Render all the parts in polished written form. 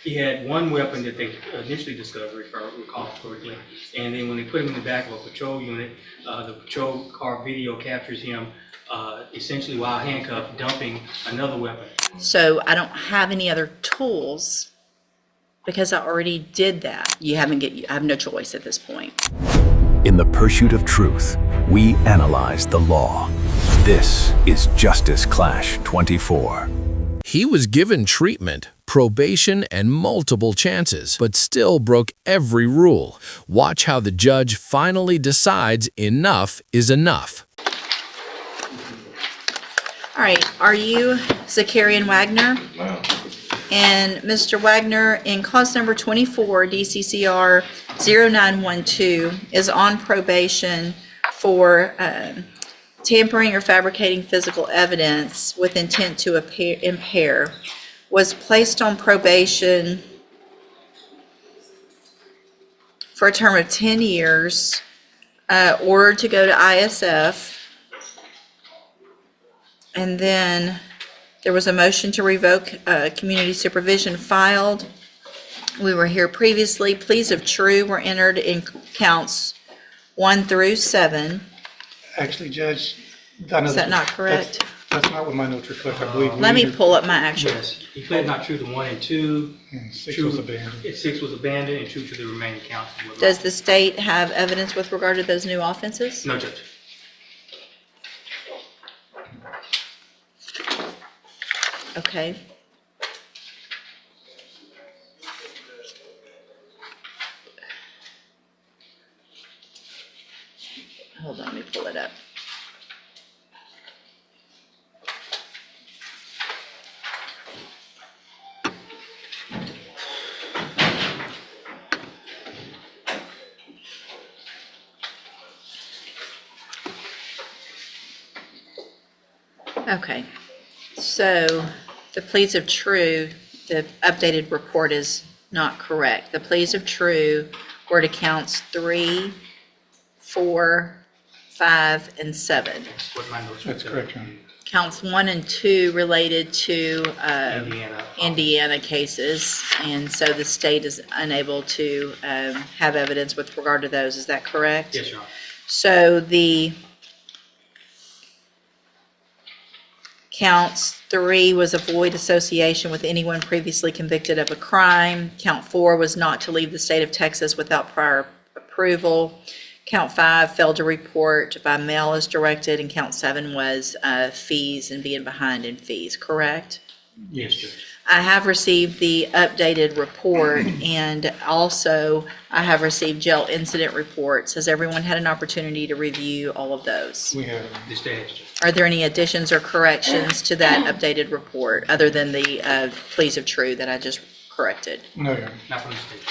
He had one weapon that they initially discovered, if I recall correctly, and then when they put him in the back of a patrol unit, the patrol car video captures him essentially while handcuffed, dumping another weapon. So I don't have any other tools because I already did that. I have no choice at this point. In the pursuit of truth, we analyze the law. This is Justice Clash 24. He was given treatment, probation, and multiple chances, but still broke every rule. Watch how the judge finally decides enough is enough. All right, are you Zakarian Wagner? Wow. And Mr. Wagner, in cause number 24, DCCR 0912, is on probation for tampering or fabricating physical evidence with intent to impair, was placed on probation for a term of 10 years, ordered to go to ISF, and then there was a motion to revoke community supervision filed. We were here previously. Pleas of true were entered in counts 1 through 7. Actually, Judge, I know Is that not correct? That's not what my notes reflect. I believe. Let me pull up my actual. Yes, he pled not true to 1 and 2. And 6 True- was abandoned. 6 was abandoned, and true to the remaining counts. Does the state have evidence with regard to those new offenses? No, Judge. Okay. Hold on, let me pull it up. Okay, so the pleas of true, the updated report is not correct. The pleas of true were to counts 3, 4, 5, and 7. That's what my notes That's reflect. correct, Your Honor. Counts 1 and 2 related to Indiana. Indiana cases, and so the state is unable to have evidence with regard to those. Is that correct? Yes, Your Honor. So the counts 3 was a void association with anyone previously convicted of a crime. Count 4 was not to leave the state of Texas without prior approval. Count 5 failed to report by mail as directed, and count 7 was fees and being behind in fees, correct? Yes, Judge. I have received the updated report, and also I have received jail incident reports. Has everyone had an opportunity to review all of those? We have. The state has, Judge. Are there any additions or corrections to that updated report, other than the pleas of true that I just corrected? No, Your Honor. Not from the state.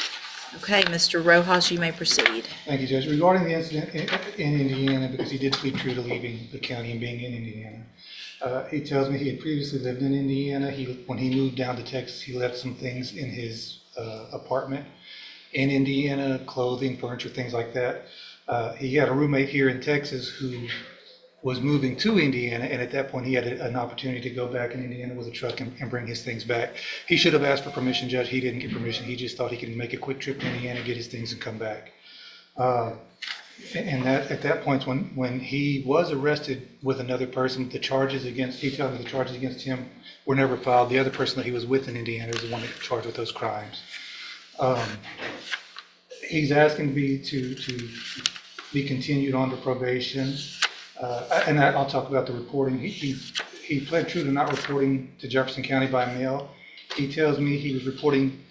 Okay, Mr. Rojas, you may proceed. Thank you, Judge. Regarding the incident in Indiana, because he did plead true to leaving the county and being in Indiana, he tells me he had previously lived in Indiana. When he moved down to Texas, he left some things in his apartment in Indiana, clothing, furniture, things like that. He had a roommate here in Texas who was moving to Indiana, and at that point he had an opportunity to go back in Indiana with a truck and bring his things back. He should have asked for permission, Judge. He didn't get permission. He just thought he could make a quick trip to Indiana, get his things, and come back. And that at that point, when he was arrested with another person, he told me the charges against him were never filed. The other person that he was with in Indiana was the one that was charged with those crimes. He's asking to be continued on to probation. And I'll talk about the reporting. He pled true to not reporting to Jefferson County by mail. He tells me he was reporting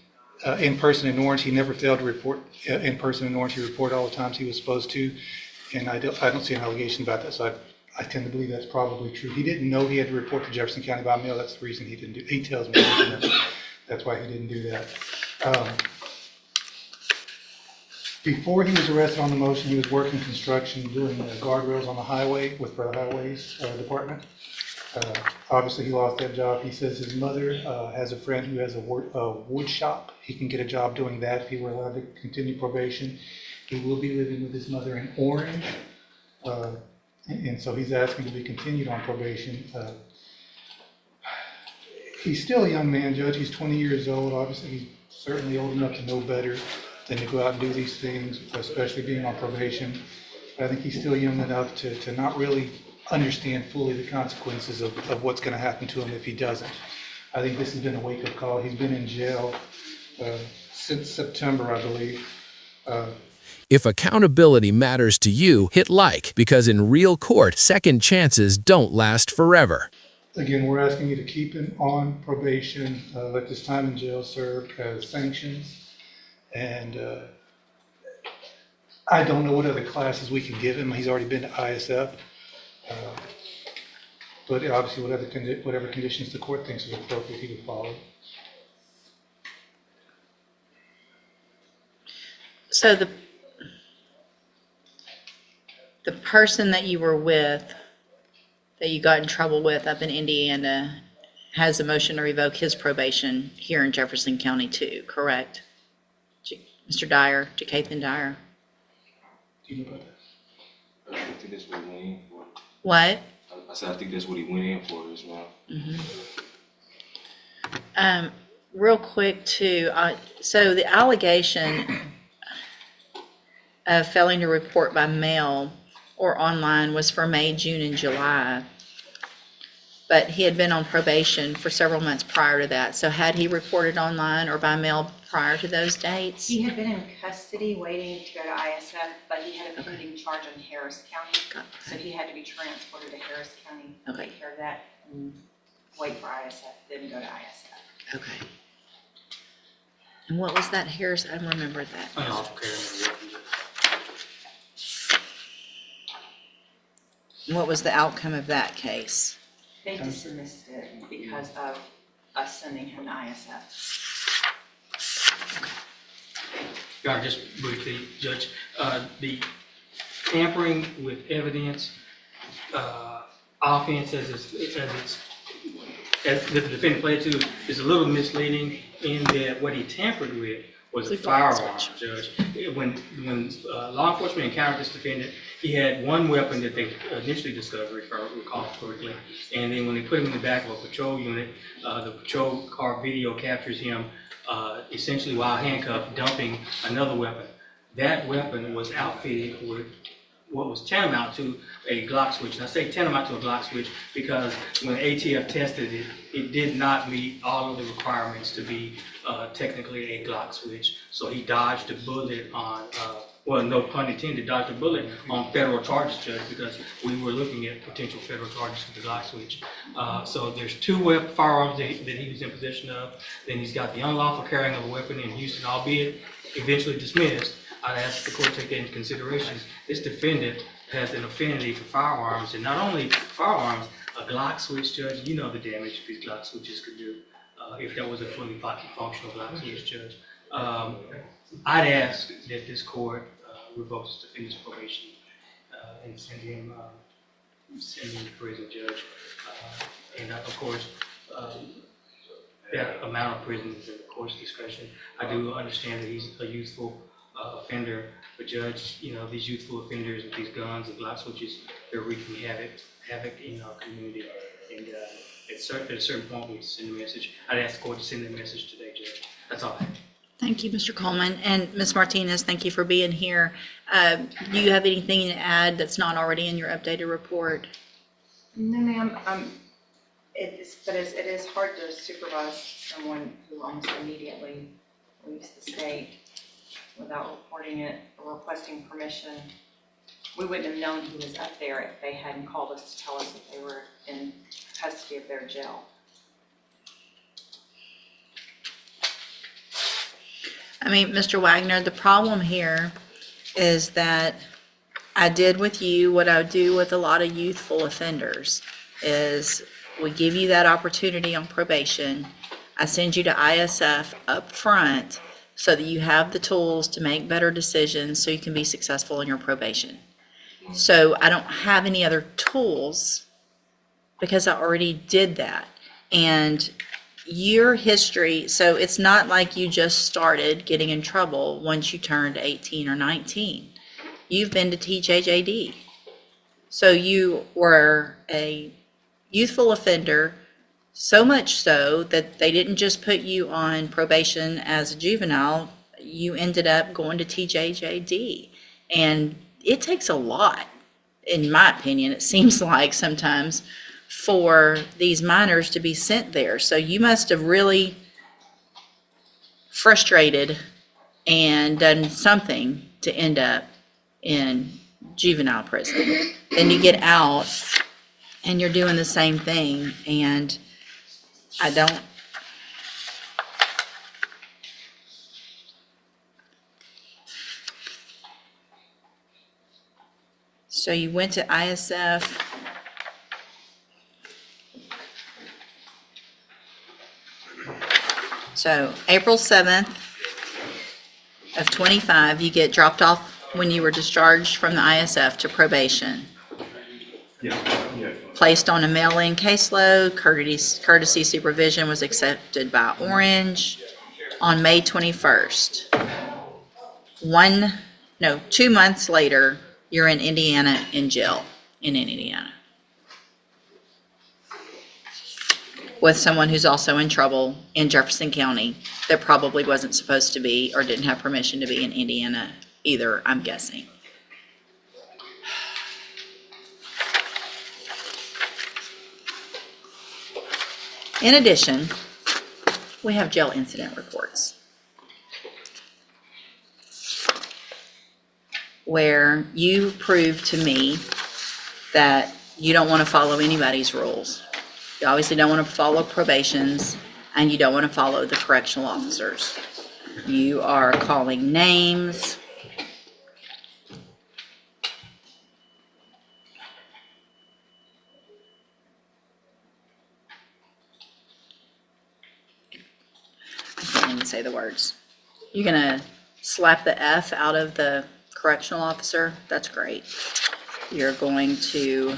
in person in Orange. He never failed to report in person in Orange. He reported all the times he was supposed to, and I don't see an allegation about that. So I tend to believe that's probably true. He didn't know he had to report to Jefferson County by mail. That's the reason he didn't do. He tells me that's why he didn't do that. Before he was arrested on the motion, he was working construction, doing guardrails on the highway with the Highways Department. Obviously, he lost that job. He says his mother has a friend who has a wood shop. He can get a job doing that if he were allowed to continue probation. He will be living with his mother in Orange, and so he's asking to be continued on probation. He's still a young man, Judge. He's 20 years old. Obviously, certainly old enough to know better than to go out and do these things, especially being on probation. But I think he's still young enough to not really understand fully the consequences of what's going to happen to him if he doesn't. I think this has been a wake-up call. He's been in jail since September, I believe. If accountability matters to you, hit like, because in real court, second chances don't last forever. Again, we're asking you to keep him on probation, let this time in jail serve as sanctions. And I don't know what other classes we can give him. He's already been to ISF. But obviously, whatever conditions the court thinks is appropriate, he would follow. So the person that you were with, that you got in trouble with up in Indiana, has a motion to revoke his probation here in Jefferson County too, correct? Mr. Dyer, Jacathan Dyer? Do you know about that? I think that's what he went in for. What? I said, I think that's what he went in for as well. Real quick too, so the allegation of failing to report by mail or online was for May, June, and July. But he had been on probation for several months prior to that. So had he reported online or by mail prior to those dates? He had been in custody waiting to go to ISF, but he had a pending charge in Harris County. So he had to be transported to Harris County, take care of that, and wait for ISF, then go to ISF. Okay. And what was that, Harris? I remember that. Unlawful carrying of weapons. And what was the outcome of that case? They dismissed it because of us sending him to ISF. Your Honor, just briefly, Judge, the tampering with evidence offense as the defendant pled to is a little misleading in that what he tampered with was a firearm, Judge. When law enforcement encountered this defendant, he had one weapon that they initially discovered, if I recall correctly, and then when they put him in the back of a patrol unit, the patrol car video captures him essentially while handcuffed, dumping another weapon. That weapon was outfitted with what was tantamount to a Glock switch. And I say tantamount to a Glock switch because when ATF tested it, it did not meet all of the requirements to be technically a Glock switch. So he dodged a bullet on, well, no pun intended, dodged a bullet on federal charges, Judge, because we were looking at potential federal charges for the Glock switch. So there's two firearms that he was in possession of. Then he's got the unlawful carrying of a weapon in Houston, albeit eventually dismissed. I'd ask the court to take that into consideration. This defendant has an affinity for firearms, and not only firearms, a Glock switch, Judge, you know the damage these Glock switches could do if that was a fully functional Glock switch, Judge. I'd ask that this court revoke this defendant's probation and send him to prison, Judge. And of course, that amount of prison is in the court's discretion. I do understand that he's a youthful offender, but Judge, you know, these youthful offenders with these guns and Glock switches, they're wreaking havoc in our community. And at a certain point, we need to send a message. I'd ask the court to send that message today, Judge. That's all I have. Thank you, Mr. Coleman. And Ms. Martinez, thank you for being here. Do you have anything to add that's not already in your updated report? No, ma'am. It is hard to supervise someone who almost immediately leaves the state without reporting it or requesting permission. We wouldn't have known he was up there if they hadn't called us to tell us that they were in custody of their jail. I mean, Mr. Wagner, the problem here is that I did with you what I would do with a lot of youthful offenders, is we give you that opportunity on probation. I send you to ISF up front so that you have the tools to make better decisions so you can be successful in your probation. So I don't have any other tools because I already did that. And your history, so it's not like you just started getting in trouble once you turned 18 or 19. You've been to TJJD. So you were a youthful offender So much so that they didn't just put you on probation as a juvenile, you ended up going to TJJD. And it takes a lot, in my opinion, it seems like sometimes, for these minors to be sent there. So you must have really frustrated and done something to end up in juvenile prison. Then you get out and you're doing the same thing, and I don't. So you went to ISF. So April 7th of 25, you get dropped off when you were discharged from the ISF to probation. Placed on a mail-in caseload, courtesy supervision was accepted by Orange on May 21st. 2 months later, you're in Indiana in jail in Indiana with someone who's also in trouble in Jefferson County that probably wasn't supposed to be or didn't have permission to be in Indiana either, I'm guessing. In addition, we have jail incident reports where you prove to me that you don't want to follow anybody's rules. You obviously don't want to follow probations, and you don't want to follow the correctional officers. You are calling names. I can't even say the words. You're gonna slap the F out of the correctional officer. That's great. You're going to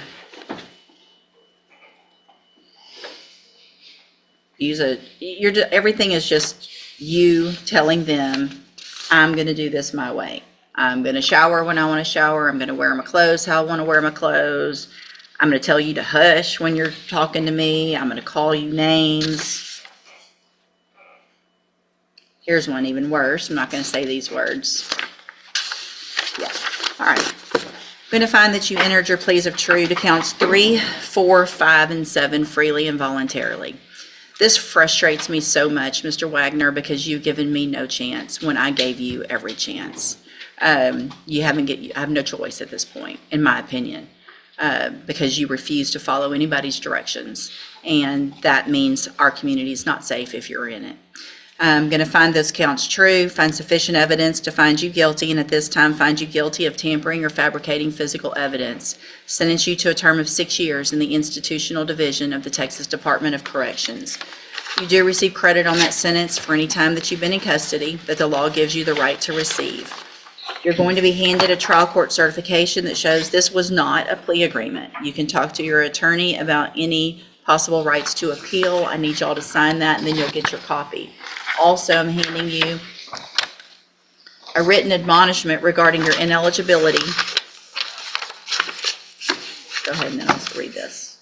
everything is just you telling them, I'm going to do this my way. I'm going to shower when I want to shower. I'm going to wear my clothes how I want to wear my clothes. I'm going to tell you to hush when you're talking to me. I'm going to call you names. Here's one even worse. I'm not going to say these words. Yeah. All right. I'm going to find that you entered your pleas of true to counts 3, 4, 5, and 7 freely and voluntarily. This frustrates me so much, Mr. Wagner, because you've given me no chance when I gave you every chance. I have no choice at this point, in my opinion, because you refuse to follow anybody's directions. And that means our community is not safe if you're in it. I'm going to find those counts true, find sufficient evidence to find you guilty, and at this time find you guilty of tampering or fabricating physical evidence. Sentence you to a term of 6 years in the institutional division of the Texas Department of Corrections. You do receive credit on that sentence for any time that you've been in custody that the law gives you the right to receive. You're going to be handed a trial court certification that shows this was not a plea agreement. You can talk to your attorney about any possible rights to appeal. I need y'all to sign that, and then you'll get your copy. Also, I'm handing you a written admonishment regarding your ineligibility. Go ahead and then I'll read this.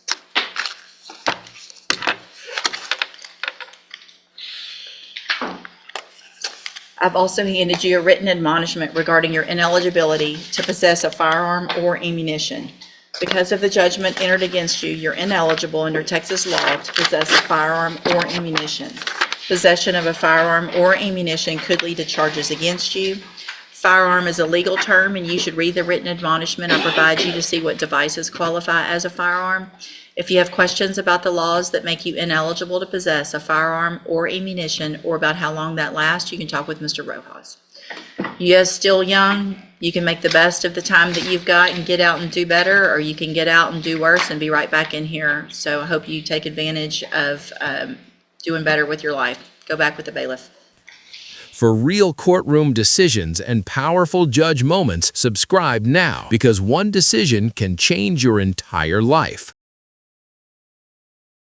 I've also handed you a written admonishment regarding your ineligibility to possess a firearm or ammunition. Because of the judgment entered against you, you're ineligible under Texas law to possess a firearm or ammunition. Possession of a firearm or ammunition could lead to charges against you. Firearm is a legal term, and you should read the written admonishment I provide you to see what devices qualify as a firearm. If you have questions about the laws that make you ineligible to possess a firearm or ammunition, or about how long that lasts, you can talk with Mr. Rojas. You are still young. You can make the best of the time that you've got and get out and do better, or you can get out and do worse and be right back in here. So I hope you take advantage of doing better with your life. Go back with the bailiff. For real courtroom decisions and powerful judge moments, subscribe now, because one decision can change your entire life.